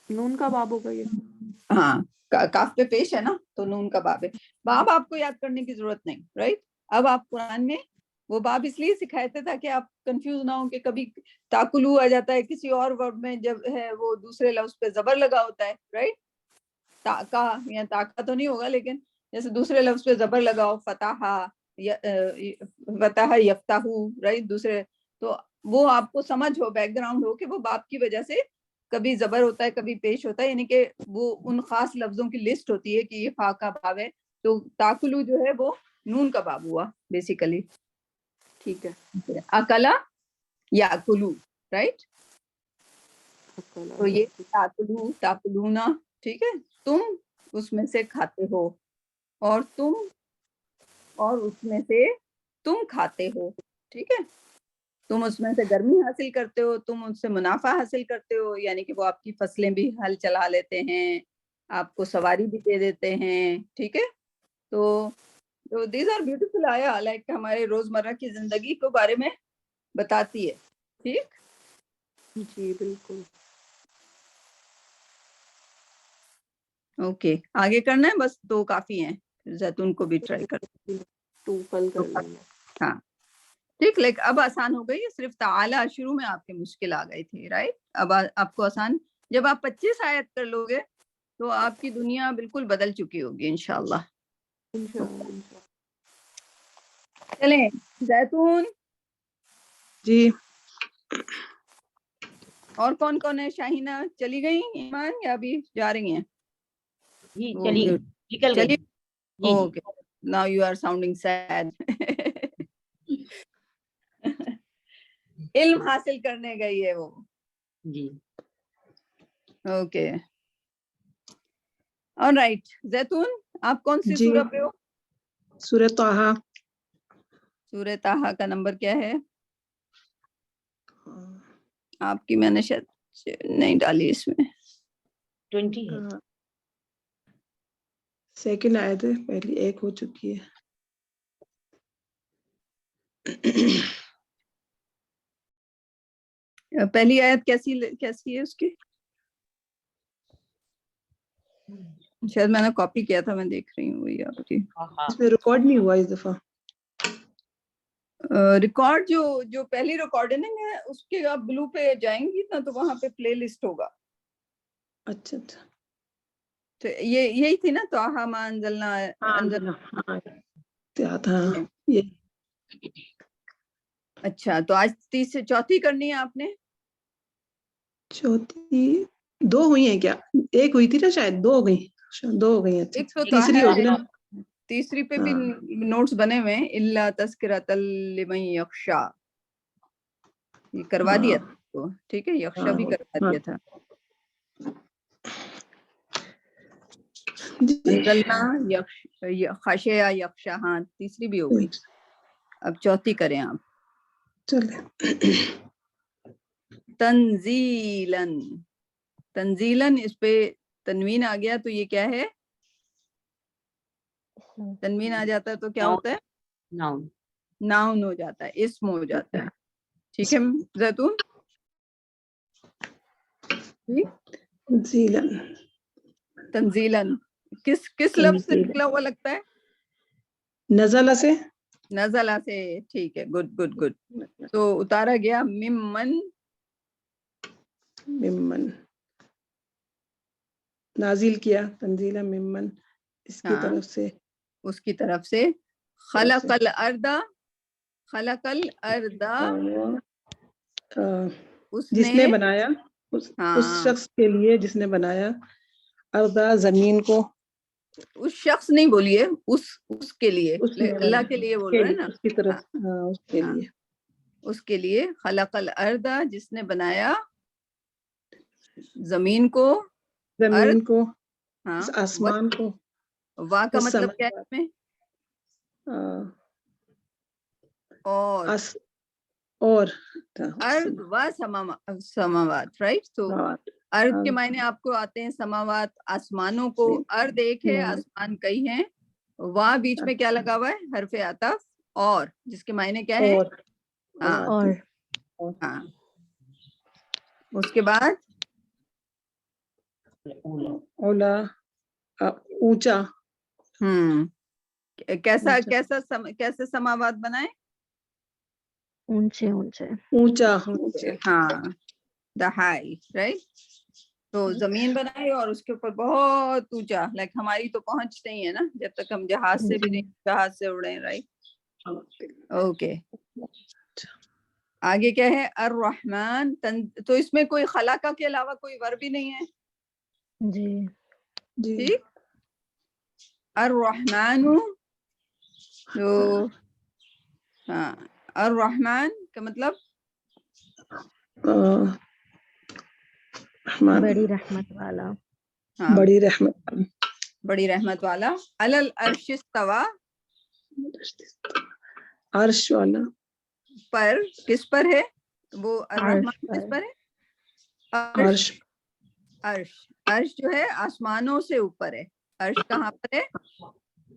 نون کا باب ہوگا یہ, ہاں کاف پہ پیش ہے نا, تو نون کا باب ہے. باب آپ کو یاد کرنے کی ضرورت نہیں, رائٹ. اب آپ قرآن میں وہ باب اس لیے سکھائے تھے تاکہ آپ کنفیوز نہ ہوں کہ کبھی تاکلو آ جاتا ہے کسی اور ورڈ میں, جب ہے وہ دوسرے لفظ پہ زبر لگا ہوتا ہے, رائٹ. تاکا یا تاکا تو نہیں ہوگا, لیکن جیسے دوسرے لفظ پہ زبر لگاؤ، فتح فتح یفتح، رائٹ، دوسرے، تو وہ آپ کو سمجھ ہو، بیک گراؤنڈ ہو کہ وہ باپ کی وجہ سے کبھی زبر ہوتا ہے کبھی پیش ہوتا ہے، یعنی کہ وہ ان خاص لفظوں کی لسٹ ہوتی ہے کہ یہ فا کا باب ہے، تو تاکلو جو ہے وہ نون کا باب ہوا بیسیکلی. ٹھیک ہے. اکلا یا کلو، رائٹ، تو یہ تاکلو تاکلونا، ٹھیک ہے، تم اس میں سے کھاتے ہو، اور تم، اور اس میں سے تم کھاتے ہو، ٹھیک ہے، تم اس میں سے گرمی حاصل کرتے ہو، تم ان سے منافع حاصل کرتے ہو، یعنی کہ وہ آپ کی فصلیں بھی ہل چلا لیتے ہیں، آپ کو سواری بھی دے دیتے ہیں، ٹھیک ہے. تو دیز آر بیوٹیفل آیا، لائک ہمارے روزمرہ کی زندگی کے بارے میں بتاتی ہے. ٹھیک، جی بالکل. اوکے، آگے کرنا ہے، بس دو کافی ہیں، زیتون کو بھی ٹرائی کر. ٹوفل کر لیں گے. ہاں ٹھیک، لیک اب آسان ہو گئی، صرف تعالی شروع میں آپ کے مشکل آ گئی تھی، رائٹ، اب آپ کو آسان. جب آپ 25 آیت کر لو گے تو آپ کی دنیا بالکل بدل چکی ہوگی انشاءاللہ. چلیں زیتون. جی اور کون کون ہے؟ شاہینہ چلی گئی، ایمان یا ابھی جا رہی ہیں؟ جی چلی نکل چلی، گئی. Okay, now you are sounding sad. علم حاصل کرنے گئی ہے وہ. جی اوکے آلرائٹ. زیتون آپ کون سی جی سورہ پہ ہو؟ سورہ طٰہٰ. سورہ طٰہٰ کا نمبر کیا ہے آپ کی؟ میں نے شاید نہیں ڈالی اس میں. 20 ہے. سیکنڈ آیت ہے، پہلی ایک ہو چکی ہے. پہلی آیت کیسی ہے اس کی؟ شاید میں نے کاپی کیا تھا، میں دیکھ رہی ہوں وہی آپ کی. اس میں ریکارڈ نہیں ہوا اس دفعہ. ریکارڈ جو پہلی ریکارڈنگ ہے اس کے آپ بلو پہ جائیں گی نا تو وہاں پہ پلے لسٹ ہوگا. اچھا اچھا، تو یہی تھی نا، طٰہٰ ما انزلنا. اچھا، تو آج چوتھی کرنی ہے آپ نے؟ چوتھی دو ہوئی ہیں کیا؟ ایک ہوئی تھی نا شاید، دو ہو گئی. دو ہو گئی. اچھا ایک تو تیسری ہوگی نا. تیسری پہ بھی نوٹس بنے ہوئے ہیں، الا تذکرۃ لمن یخشیٰ، یہ کروا دیا تھا تو، ٹھیک ہے، یخشیٰ بھی کروا دیا تھا. انزلنا خشیہ یخشیٰ، ہاں تیسری بھی ہو گئی. اب چوتھی کریں آپ. چلے. تنزیلاً، تنزیلاً اس پہ تنوین آ گیا تو یہ کیا ہے؟ تنوین آ جاتا ہے تو کیا ہوتا ہے؟ ناؤن. ناؤن ہو جاتا ہے، اسم ہو جاتا ہے. ٹھیک ہے زیتون جی. تنزیلاً کس لفظ سے نکلا ہوا لگتا ہے؟ نزلہ سے. نزلہ سے، ٹھیک ہے، گڈ گڈ گڈ. تو اتارا گیا ممن، ممن نازل کیا، تنزیلا ممن اس کی طرف سے، اس کی طرف سے. خلق الارض، خلق الارض جس نے بنایا، اس شخص کے لیے جس نے بنایا، اردا زمین کو. اس شخص نہیں بولیے، اس کے لیے، اللہ کے لیے بول رہے ہیں نا. اس کی طرف، اس کے لیے، اس کے لیے. خلق الارض جس نے بنایا زمین کو، زمین کو، آسمان کو. واہ کا مطلب کیا ہے اس میں؟ اور ارض و سماوات، رائٹ. تو ارض کے معنی آپ کو آتے ہیں سماوات، آسمانوں کو. ارض ایک ہے، آسمان کئی ہیں. واہ بیچ میں کیا لگا ہوا ہے؟ حرف عطف، اور جس کے معنی کیا ہے؟ اور. ہاں، اس کے بعد اولا، اونچا. کیسے سماوات بنائے؟ اونچے. اونچا. ہاں، the high, right. تو زمین بنائی اور اس کے اوپر بہت اونچا، لائک ہماری تو پہنچ نہیں ہے نا جب تک ہم جہاز سے بھی نہیں جہاز سے اڑے، رائٹ. اوکے آگے کیا ہے؟ الرحمن. تو اس میں کوئی خلاقہ کے علاوہ کوئی ورب ہی نہیں ہے. جی جی ٹھیک. الرحمن، تو ہاں الرحمن کا مطلب بڑی رحمت والا. ہاں بڑی رحمت، بڑی رحمت والا. علی العرش استوى، عرش والا، پر کس پر ہے وہ؟ الرحمن عرش پر. کس پر ہے؟ عرش. عرش عرش عرش جو ہے آسمانوں سے اوپر ہے. عرش کہاں پر ہے؟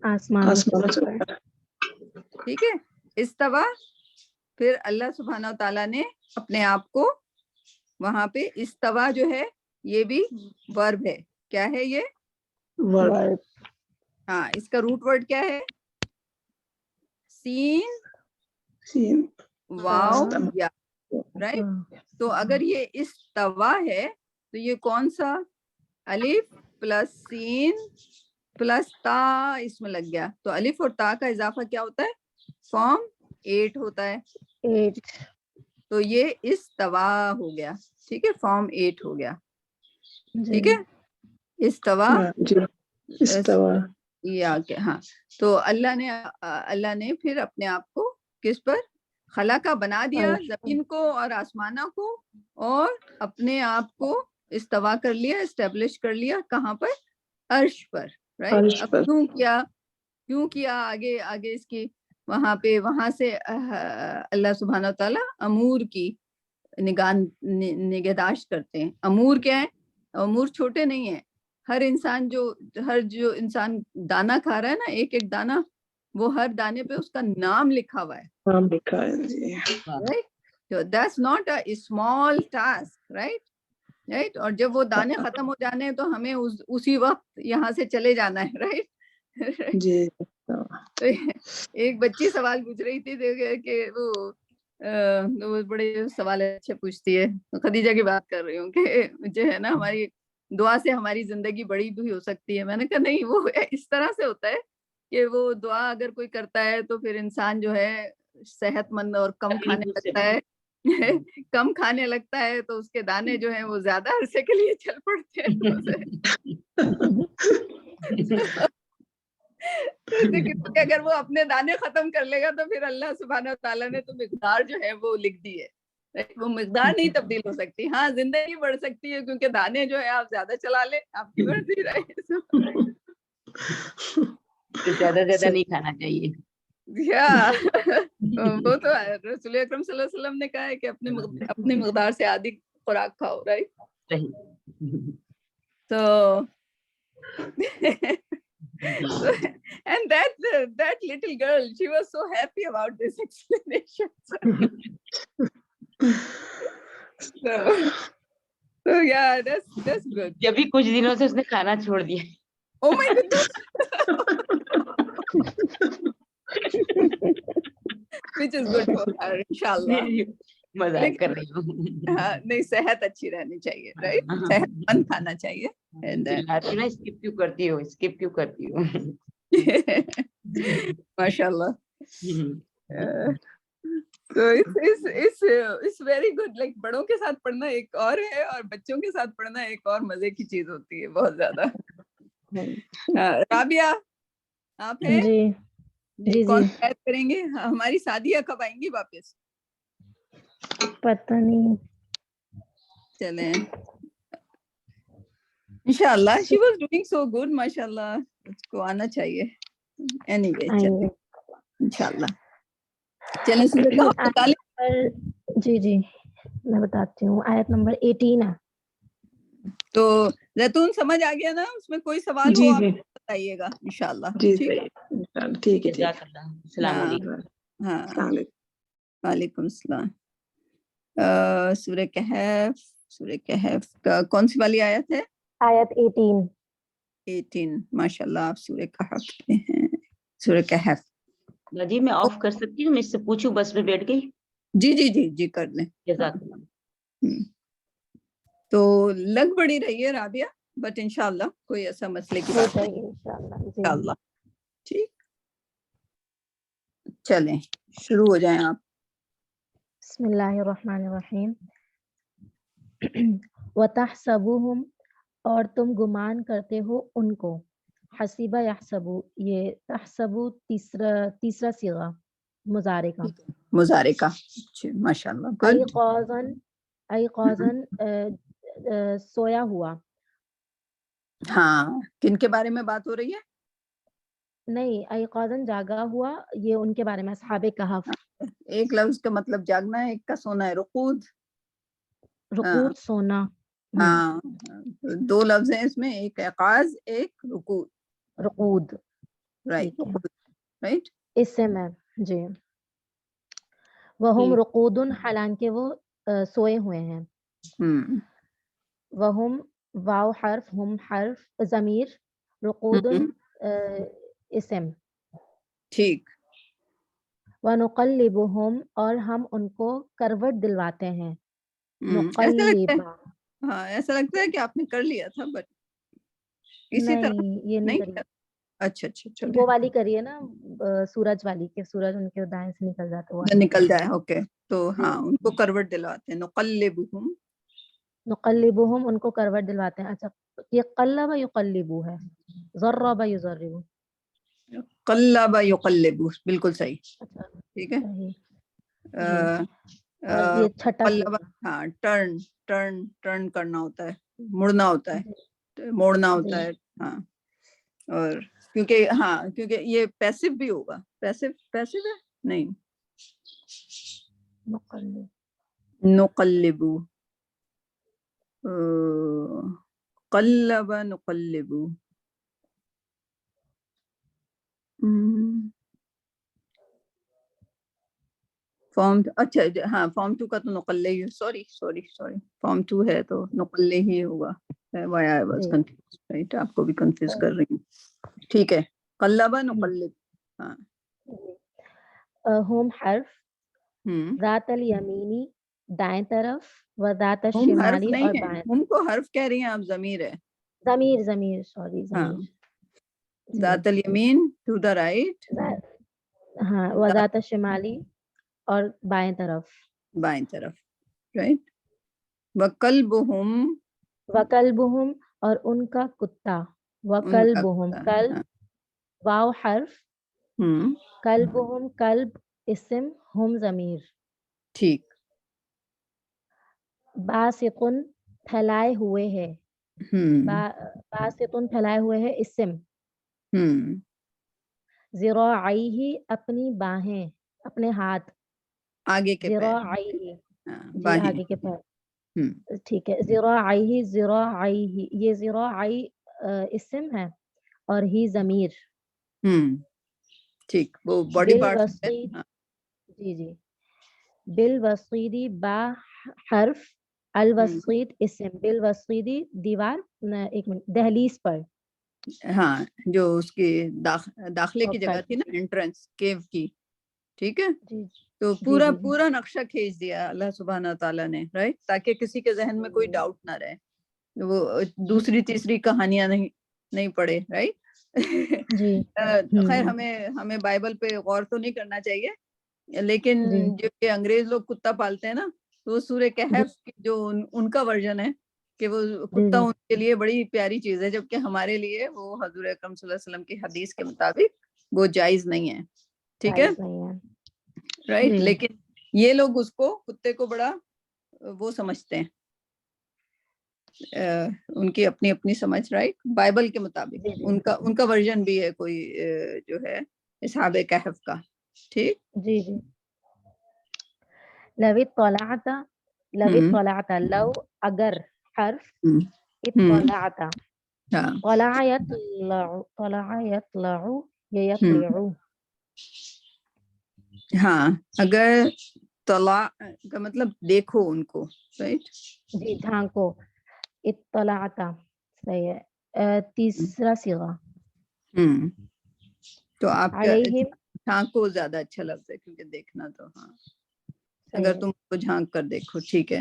آسمانوں سے آسمانوں سے اوپر. اوپر. ٹھیک ہے. استوا، پھر اللہ سبحانہ و تعالیٰ نے اپنے آپ کو وہاں پہ استوا جو ہے یہ بھی ورب ہے. کیا ہے یہ؟ ورڈ. ہاں اس کا روٹ ورڈ کیا ہے؟ سین سین واو استوا. یا، رائٹ. تو اگر یہ استوا ہے تو یہ کون سا؟ الف پلس سین پلس تا اس میں لگ گیا، تو الف اور تا کا اضافہ کیا ہوتا ہے؟ فارم 8 ہوتا ہے. 8. تو یہ استوا ہو گیا. ٹھیک ہے، فارم 8 ہو گیا. ٹھیک ہے، استوا جی استوا. یا کہ ہاں. تو اللہ نے پھر اپنے آپ کو کس پر خلاقہ بنا دیا؟ زمین کو اور آسمانہ کو، اور اپنے آپ کو استوا کر لیا، اسٹیبلش کر لیا. کہاں پر؟ عرش پر، رائٹ. عرش اب پر. کیوں کیا آگے اس کی وہاں پہ، وہاں سے اللہ سبحانہ تعالیٰ امور کی نگہداشت کرتے ہیں. امور کیا ہے؟ امور چھوٹے نہیں ہیں. ہر جو انسان دانا کھا رہا ہے نا، ایک ایک دانا، وہ ہر دانے پہ اس کا نام لکھا ہوا ہے. نام لکھا ہے جی. Right? So that's not a small task, right? Right? اور جب وہ دانے ختم ہو جانے ہیں تو ہمیں اسی وقت یہاں سے چلے جانا ہے، رائٹ. جی ایک بچی سوال پوچھ رہی تھی کہ وہ بڑے سوال اچھے پوچھتی ہے. خدیجہ کی بات کر رہی ہوں کہ جو ہے نا ہماری دعا سے ہماری زندگی بڑی بھی ہو سکتی ہے. میں نے کہا نہیں، وہ اس طرح سے ہوتا ہے کہ وہ دعا اگر کوئی کرتا ہے تو پھر انسان جو ہے صحت مند اور کم کھانے لگتا ہے کم کھانے لگتا ہے تو اس کے دانے جو ہیں وہ زیادہ عرصے کے لیے چل پڑتے ہیں. اگر وہ اپنے دانے ختم کر لے گا تو پھر اللہ سبحانہ تعالیٰ نے تو مقدار جو ہے وہ لکھ دی ہے. وہ مقدار نہیں تبدیل ہو سکتی. ہاں زندگی بڑھ سکتی ہے کیونکہ دانے جو ہے آپ زیادہ چلا لیں، آپ کی مرضی رہے. زیادہ نہیں کھانا چاہیے. وہ تو رسول اکرم صلی اللہ علیہ وسلم نے کہا ہے کہ اپنی مقدار سے آدھی خوراک کھاؤ، رائٹ. تو and that little girl, she was so happy about this explanation. So yeah, that's good. جب بھی کچھ دنوں سے اس نے کھانا چھوڑ دیا. Oh my goodness. Which is good for her, inshallah. مزاق کر رہی ہوں. نہیں، صحت اچھی رہنی چاہیے، رائٹ. صحت مند کھانا چاہیے. اسکپ کیوں کرتی ہو، اسکپ کیوں کرتی ہو. ماشاء اللہ. So it's very good. Like بڑوں کے ساتھ پڑھنا ایک اور ہے اور بچوں کے ساتھ پڑھنا ایک اور مزے کی چیز ہوتی ہے بہت زیادہ. رابعہ آپ ہیں؟ جی کون شاید کریں گے؟ ہماری سعدیہ کب آئیں گی واپس؟ پتہ نہیں. چلیں انشاءاللہ. she was doing so good, ماشاءاللہ. اس کو آنا چاہیے. anyway چلیں انشاءاللہ. چلیں سورہ کہف نکالیں. جی میں بتاتی ہوں. آیت نمبر 18 ہے. تو زیتون سمجھ آ گیا نا؟ اس میں کوئی سوال ہو آپ بتائیے گا انشاءاللہ. ٹھیک ہے. جزاک اللہ. السلام علیکم. ہاں وعلیکم السلام. سورہ کہف کا کون سی والی آیت ہے؟ آیت 18. ماشاءاللہ آپ سورہ کہف پڑھتے ہیں. سورہ کہف. جی میں آف کر سکتی ہوں؟ میں اس سے پوچھوں بس میں بیٹھ گئی. جی کر لیں. جزاک اللہ. تو لگ بڑی رہی ہے رابعہ، بٹ انشاءاللہ کوئی ایسا مسئلے کی ہو بات نہیں، جائے گی انشاءاللہ. جی انشاءاللہ. ٹھیک، چلیں شروع ہو جائیں آپ. بسم اللہ الرحمن الرحیم. وَتَحْسَبُهُمْ اور تم گمان کرتے ہو ان کو. حسیبہ یحسبو، یہ تحسبو تیسرا صیغہ مضارع کا. مضارع کا. ماشاءاللہ، گڈ. ایقاظاً سویا ہوا. ہاں، کن کے بارے میں بات ہو رہی ہے؟ نہیں، ایقاظاً جاگا ہوا، یہ ان کے بارے میں اصحاب کہف. ایک لفظ کا مطلب جاگنا ہے، ایک کا سونا ہے، رقود. رقود سونا. ہاں، دو لفظ ہیں اس میں، ایک ایقاظ، ایک رقود. رقود رائٹ، ٹھیک ہے، رقود، رائٹ. اس سے میں جی. وہم ٹھیک. رقودن، حالانکہ وہ سوئے ہوئے ہیں. وہم واو حرف، ہم حرف ضمیر، رقودن اسم. ٹھیک. وَنُقَلِّبُهُمْ اور ہم ان کو کروٹ دلواتے ہیں. ایسا لگتا ہے، نقلب، ہاں ایسا لگتا ہے کہ آپ نے کر لیا تھا، بٹ اسی طرح نہیں یہ نہیں نہیں کری. کیا. اچھا اچھا، چلے وہ والی کریے نا، سورج والی، کہ سورج ان کے دائیں سے نکل جاتا ہوا. نکل جائے. اوکے، تو جی. ہاں ان کو کروٹ دلواتے ہیں. نقلبہم، نقلبہم ان کو کروٹ دلواتے ہیں. اچھا، یہ قلب یقلبو ہے، ضرب یضرب. قلب یقلب، بالکل صحیح. اچھا ٹھیک ہے. صحیح جی. اور یہ چھٹا قلب، صیغہ. ہاں، ٹرن ٹرن ٹرن کرنا ہوتا ہے، مڑنا ہوتا جی ہے، موڑنا جی. ہوتا ہے. ہاں، اور کیونکہ یہ پیسو بھی ہوگا. پیسو ہے نہیں. نقلب، نقلب، قلب نقلب. فارم، اچھا ہاں، فارم 2 کا تو نقلے ہی، سوری فارم 2 ہے تو نقلے ہی ہوگا. وائی آئی واز جی کنفیوز، رائٹ، آپ کو بھی کنفیوز صحیح. کر رہی ہوں. ٹھیک ہے، قلب نقلب. ہاں. ہم حرف ہم ذات الیمینی دائیں طرف، و ذات ہم حرف الشمالی نہیں اور ہے، بائیں. ہم کو حرف کہہ رہی ہیں آپ، ضمیر ہے. ضمیر سوری ہاں، ضمیر. جی. ذات الیمین ٹو دا رائٹ، ہاں، و ذات الشمالی اور بائیں طرف. بائیں طرف، رائٹ. وقلبہم، وکلبہم اور ان کا کتا. ان کا وکلبہم کلب، واو حرف، کلبہم کلب اسم، ہم ضمیر. ٹھیک. باسقن پھیلائے ہوئے ہے. باسقن پھیلائے ہوئے ہے اسم. ذراعیہ اپنی باہیں، اپنے ہاتھ. آگے کے پیر، ذراعیہ جی، باہیں. آگے کے پیر. ٹھیک ہے. ذراعیہ یہ ذراعی اسم ہے اور ہی ضمیر. ٹھیک، وہ باڈی پارٹس ہے. بالوسید جی. بالوسیدی با حرف، الوسید اسم. بالوسیدی دیوار، ایک منٹ، دہلیز پر. ہاں، جو اس کی داخلے کی جگہ اوپر. تھی نا، انٹرنس کیو کی. ٹھیک ہے، جی تو جی جی. پورا نقشہ کھینچ دیا اللہ سبحانہ تعالیٰ نے، رائٹ، تاکہ کسی کے ذہن میں کوئی ڈاؤٹ نہ رہے، وہ دوسری تیسری کہانیاں نہیں پڑھے، رائٹ. جی. خیر، ہمیں بائبل پہ غور تو نہیں کرنا چاہیے، لیکن جی جو کہ انگریز لوگ کتا پالتے ہیں نا، تو سورہ کہف جو ان کا ورژن ہے کہ وہ کتا ان کے لیے بڑی پیاری چیز ہے، جبکہ ہمارے لیے وہ حضور اکرم صلی اللہ علیہ وسلم کی حدیث کے مطابق وہ جائز نہیں ہے. ٹھیک ہے، جائز نہیں ہے. رائٹ. جی لیکن یہ لوگ اس کو، کتے کو بڑا وہ سمجھتے ہیں، ان کی اپنی اپنی سمجھ، رائٹ. بائبل کے مطابق جی ان کا ورژن بھی ہے کوئی جو ہے اصحاب کہف کا. ٹھیک. جی. لو طلعت لو اگر حرف، اطلعت. طلع يطلع يطلع. ہاں، اگر طلع کا مطلب دیکھو ان کو، رائٹ. جی، جھانکو. اطلعت صحیح ہے. تیسرا صیغہ. تو آپ کا علیہم جھانکو زیادہ اچھا لفظ ہے، کیونکہ دیکھنا تو ہاں، صحیح اگر ہے. تم کو جھانک کر دیکھو. ٹھیک ہے.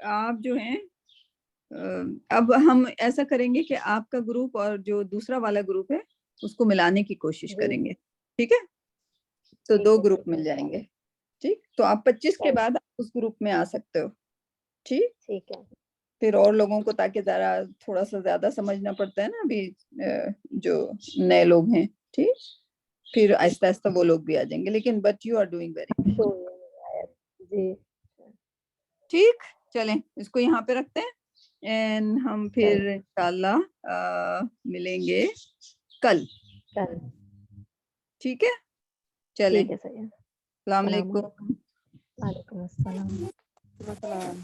آپ جو ہیں اب ہم ایسا کریں گے کہ آپ کا گروپ اور جو دوسرا والا گروپ ہے اس کو ملانے کی کوشش جی کریں گے, ٹھیک ہے؟ تو ٹھیک 2 ہے گروپ سر مل جائیں گے, ٹھیک. تو آپ 25 کے چل بعد آپ اس گروپ میں آ سکتے ہو, ٹھیک. ٹھیک ہے پھر اور لوگوں کو, تاکہ ذرا تھوڑا سا زیادہ سمجھنا پڑتا ہے نا ابھی جو نئے لوگ ہیں, ٹھیک. پھر آہستہ آہستہ وہ لوگ بھی آ جائیں گے, لیکن but you are doing very so good. جی ٹھیک, چلیں اس کو یہاں پہ رکھتے ہیں, اینڈ ہم چل پھر انشاءاللہ ملیں گے کل, چل ٹھیک ہے. چلیں, ٹھیک ہے سر. السلام السلام علیکم. علیکم. وعلیکم السلام. السلام.